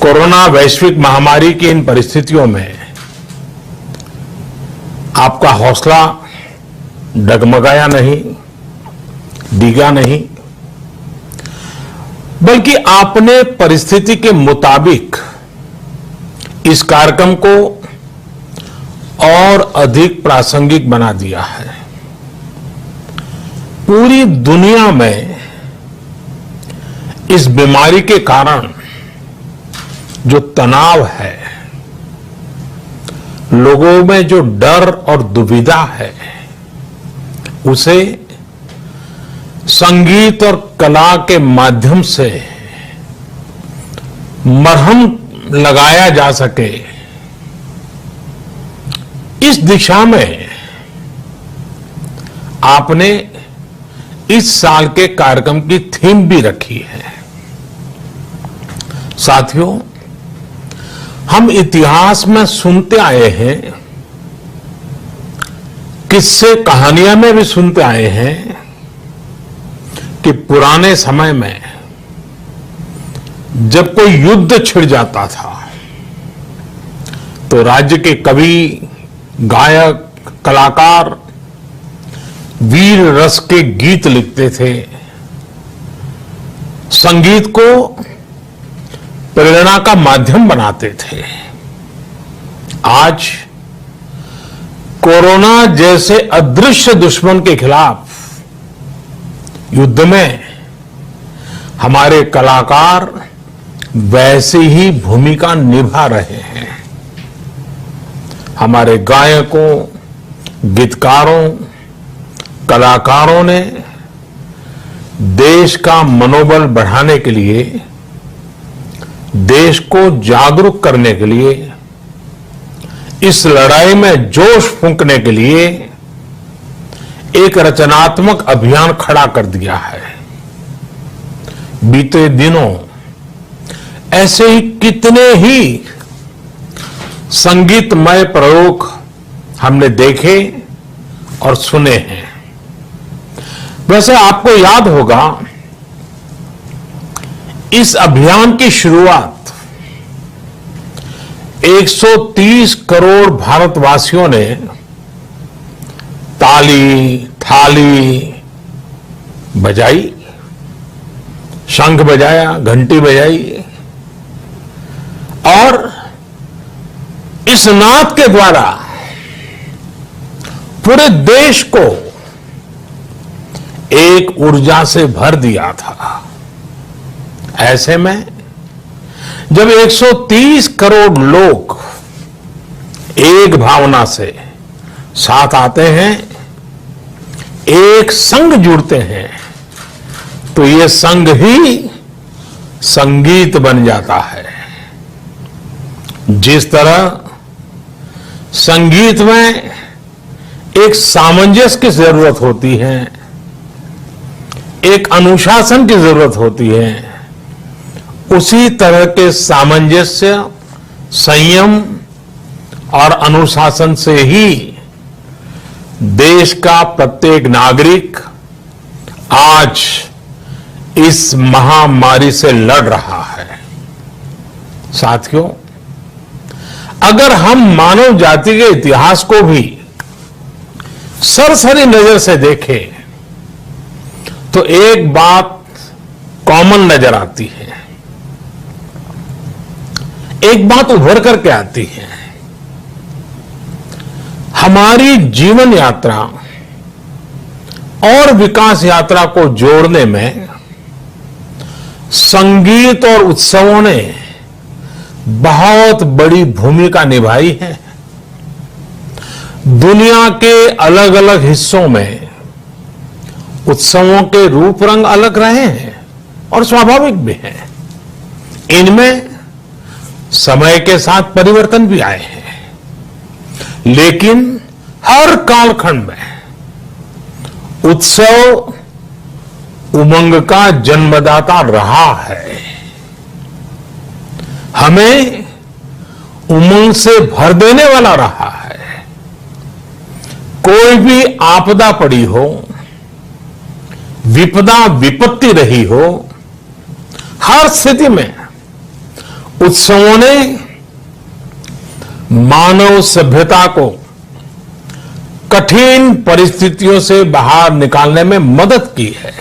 Corona वैश्विक महामारी की इन परिस्थितियों में आपका हौसला डगमगाया नहीं, डिगा नहीं, बल्कि आपने परिस्थिति के मुताबिक इस कार्यक्रम को और अधिक प्रासंगिक बना दिया है। पूरी दुनिया में इस बीमारी के कारण जो तनाव है, लोगों में जो डर और दुविधा है, उसे संगीत और कला के माध्यम से मरहम लगाया जा सके, इस दिशा में आपने इस साल के कार्यक्रम की थीम भी रखी है। साथियों, हम इतिहास में सुनते आए हैं, किस्से कहानियां में भी सुनते आए हैं कि पुराने समय में जब कोई युद्ध छिड़ जाता था तो राज्य के कवि, गायक, कलाकार वीर रस के गीत लिखते थे, संगीत को प्रेरणा का माध्यम बनाते थे। आज कोरोना जैसे अदृश्य दुश्मन के खिलाफ युद्ध में हमारे कलाकार वैसी ही भूमिका निभा रहे हैं। हमारे गायकों, गीतकारों, कलाकारों ने देश का मनोबल बढ़ाने के लिए, देश को जागरूक करने के लिए, इस लड़ाई में जोश फूंकने के लिए एक रचनात्मक अभियान खड़ा कर दिया है। बीते दिनों ऐसे ही कितने ही संगीतमय प्रयोग हमने देखे और सुने हैं। वैसे आपको याद होगा, इस अभियान की शुरुआत 130 करोड़ भारतवासियों ने ताली, थाली बजाई, शंख बजाया, घंटी बजाई और इस नाद के द्वारा पूरे देश को एक ऊर्जा से भर दिया था। ऐसे में जब 130 करोड़ लोग एक भावना से साथ आते हैं, एक संग जुड़ते हैं, तो ये संग ही संगीत बन जाता है। जिस तरह संगीत में एक सामंजस्य की जरूरत होती है, एक अनुशासन की जरूरत होती है, उसी तरह के सामंजस्य, संयम और अनुशासन से ही देश का प्रत्येक नागरिक आज इस महामारी से लड़ रहा है। साथियों, अगर हम मानव जाति के इतिहास को भी सरसरी नजर से देखें तो एक बात कॉमन नजर आती है, एक बात उभर करके आती है। हमारी जीवन यात्रा और विकास यात्रा को जोड़ने में संगीत और उत्सवों ने बहुत बड़ी भूमिका निभाई है। दुनिया के अलग अलग हिस्सों में उत्सवों के रूप रंग अलग रहे हैं और स्वाभाविक भी है। इनमें समय के साथ परिवर्तन भी आए हैं, लेकिन हर कालखंड में उत्सव उमंग का जन्मदाता रहा है। हमें उमंग से भर देने वाला रहा है। कोई भी आपदा पड़ी हो, विपदा विपत्ति रही हो, हर स्थिति में उत्सवों ने मानव सभ्यता को कठिन परिस्थितियों से बाहर निकालने में मदद की है।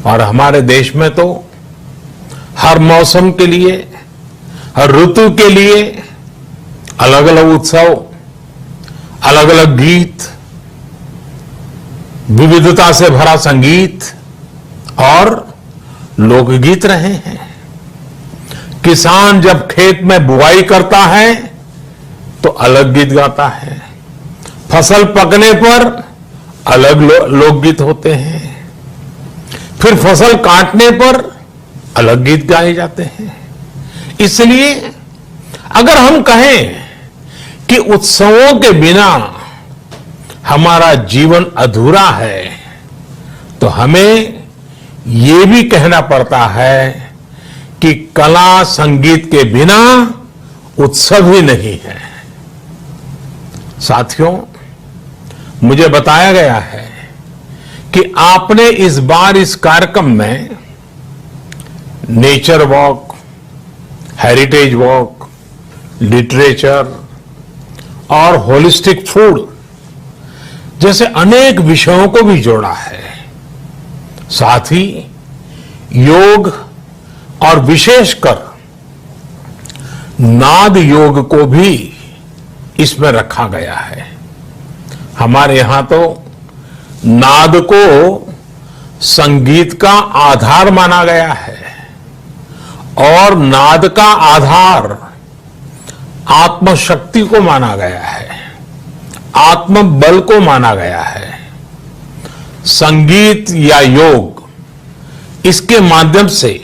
और हमारे देश में तो हर मौसम के लिए, हर ऋतु के लिए अलग अलग उत्सव, अलग अलग गीत, विविधता से भरा संगीत और लोकगीत रहे हैं। किसान जब खेत में बुआई करता है तो अलग गीत गाता है, फसल पकने पर अलग लोकगीत होते हैं, फिर फसल काटने पर अलग गीत गाए जाते हैं। इसलिए अगर हम कहें कि उत्सवों के बिना हमारा जीवन अधूरा है, तो हमें ये भी कहना पड़ता है कि कला संगीत के बिना उत्सव ही नहीं है। साथियों, मुझे बताया गया है कि आपने इस बार इस कार्यक्रम में nature walk, heritage walk, literature और होलिस्टिक फूड जैसे अनेक विषयों को भी जोड़ा है। साथ ही योग और विशेषकर नाद योग को भी इसमें रखा गया है। हमारे यहां तो नाद को संगीत का आधार माना गया है और नाद का आधार आत्मशक्ति को माना गया है, आत्मबल को माना गया है। संगीत या योग, इसके माध्यम से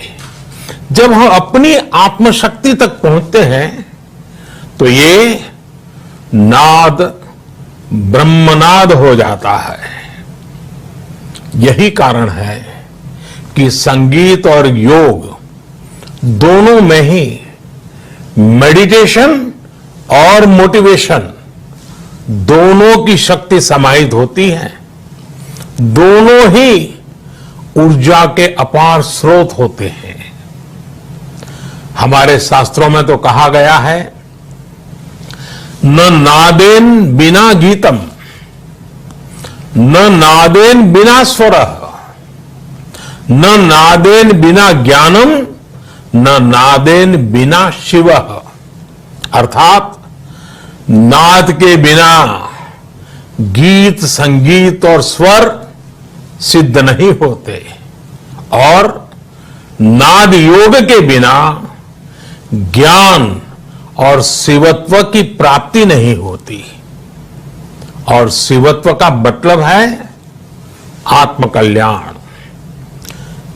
जब हम अपनी आत्मशक्ति तक पहुंचते हैं तो ये नाद ब्रह्मनाद हो जाता है। यही कारण है कि संगीत और योग दोनों में ही मेडिटेशन और मोटिवेशन दोनों की शक्ति समाहित होती है। दोनों ही ऊर्जा के अपार स्रोत होते हैं। हमारे शास्त्रों में तो कहा गया है, न नादेन बिना गीतम, न नादेन बिना स्वर, न नादेन बिना ज्ञानम, न नादेन बिना शिव। अर्थात नाद के बिना गीत, संगीत और स्वर सिद्ध नहीं होते और नाद योग के बिना ज्ञान और शिवत्व की प्राप्ति नहीं होती। और शिवत्व का मतलब है आत्मकल्याण।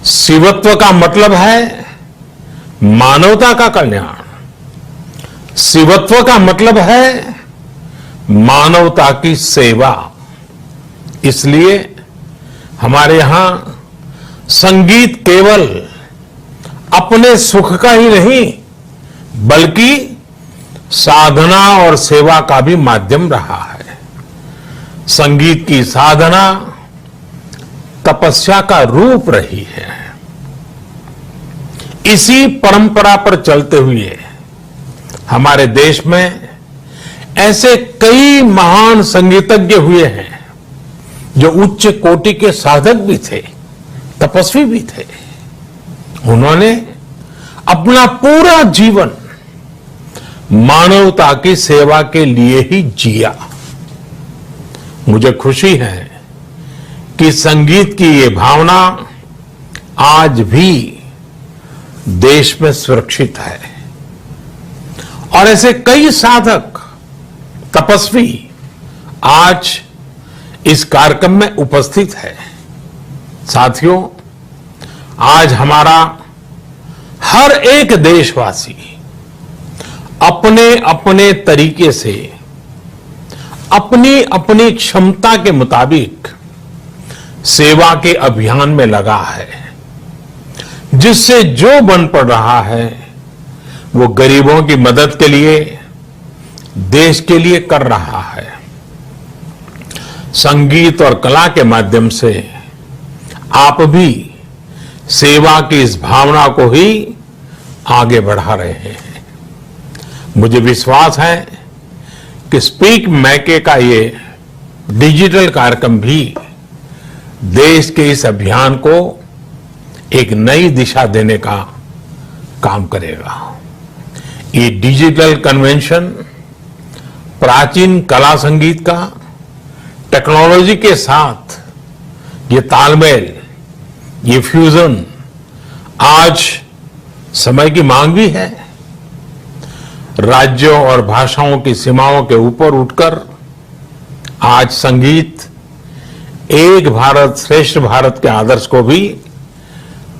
शिवत्व का मतलब है मानवता का कल्याण। शिवत्व का मतलब है मानवता की सेवा। इसलिए हमारे यहां संगीत केवल अपने सुख का ही नहीं बल्कि साधना और सेवा का भी माध्यम रहा है। संगीत की साधना तपस्या का रूप रही है। इसी परंपरा पर चलते हुए हमारे देश में ऐसे कई महान संगीतज्ञ हुए हैं जो उच्च कोटि के साधक भी थे, तपस्वी भी थे। उन्होंने अपना पूरा जीवन मानवता की सेवा के लिए ही जिया। मुझे खुशी है कि संगीत की ये भावना आज भी देश में सुरक्षित है और ऐसे कई साधक, तपस्वी आज इस कार्यक्रम में उपस्थित है। साथियों, आज हमारा हर एक देशवासी अपने अपने तरीके से, अपनी अपनी क्षमता के मुताबिक सेवा के अभियान में लगा है। जिससे जो बन पड़ रहा है वो गरीबों की मदद के लिए, देश के लिए कर रहा है। संगीत और कला के माध्यम से आप भी सेवा की इस भावना को ही आगे बढ़ा रहे हैं। मुझे विश्वास है कि स्पीक मैके का ये डिजिटल कार्यक्रम भी देश के इस अभियान को एक नई दिशा देने का काम करेगा। ये डिजिटल कन्वेंशन प्राचीन कला संगीत का टेक्नोलॉजी के साथ ये तालमेल, ये फ्यूजन आज समय की मांग भी है। राज्यों और भाषाओं की सीमाओं के ऊपर उठकर आज संगीत एक भारत श्रेष्ठ भारत के आदर्श को भी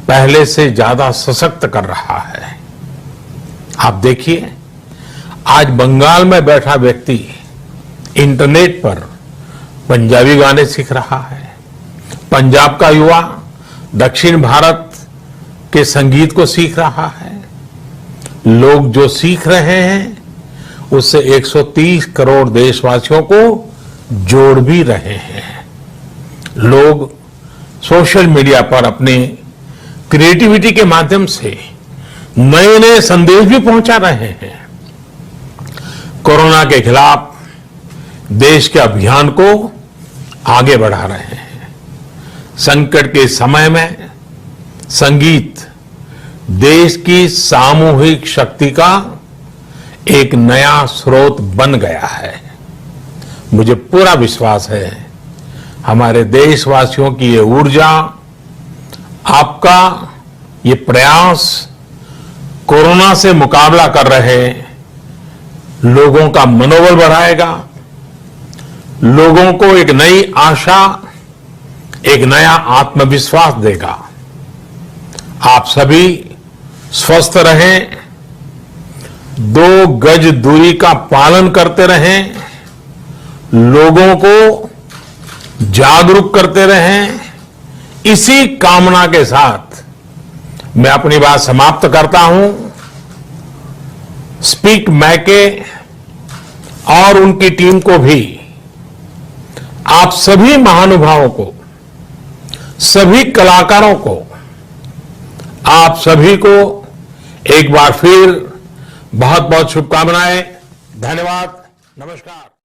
पहले से ज्यादा सशक्त कर रहा है। आप देखिए, आज बंगाल में बैठा व्यक्ति इंटरनेट पर पंजाबी गाने सीख रहा है। पंजाब का युवा दक्षिण भारत के संगीत को सीख रहा है। लोग जो सीख रहे हैं उससे 130 करोड़ देशवासियों को जोड़ भी रहे हैं। लोग सोशल मीडिया पर अपने क्रिएटिविटी के माध्यम से नए नए संदेश भी पहुंचा रहे हैं। कोरोना के खिलाफ देश के अभियान को आगे बढ़ा रहे हैं। संकट के समय में संगीत देश की सामूहिक शक्ति का एक नया स्रोत बन गया है। मुझे पूरा विश्वास है हमारे देशवासियों की ये ऊर्जा, आपका ये प्रयास कोरोना से मुकाबला कर रहे लोगों का मनोबल बढ़ाएगा, लोगों को एक नई आशा, एक नया आत्मविश्वास देगा। आप सभी स्वस्थ रहें, 2 गज दूरी का पालन करते रहें, लोगों को जागरूक करते रहें। इसी कामना के साथ मैं अपनी बात समाप्त करता हूं। स्पीक मैके और उनकी टीम को भी, आप सभी महानुभावों को, सभी कलाकारों को, आप सभी को एक बार फिर बहुत बहुत शुभकामनाएं। धन्यवाद। नमस्कार।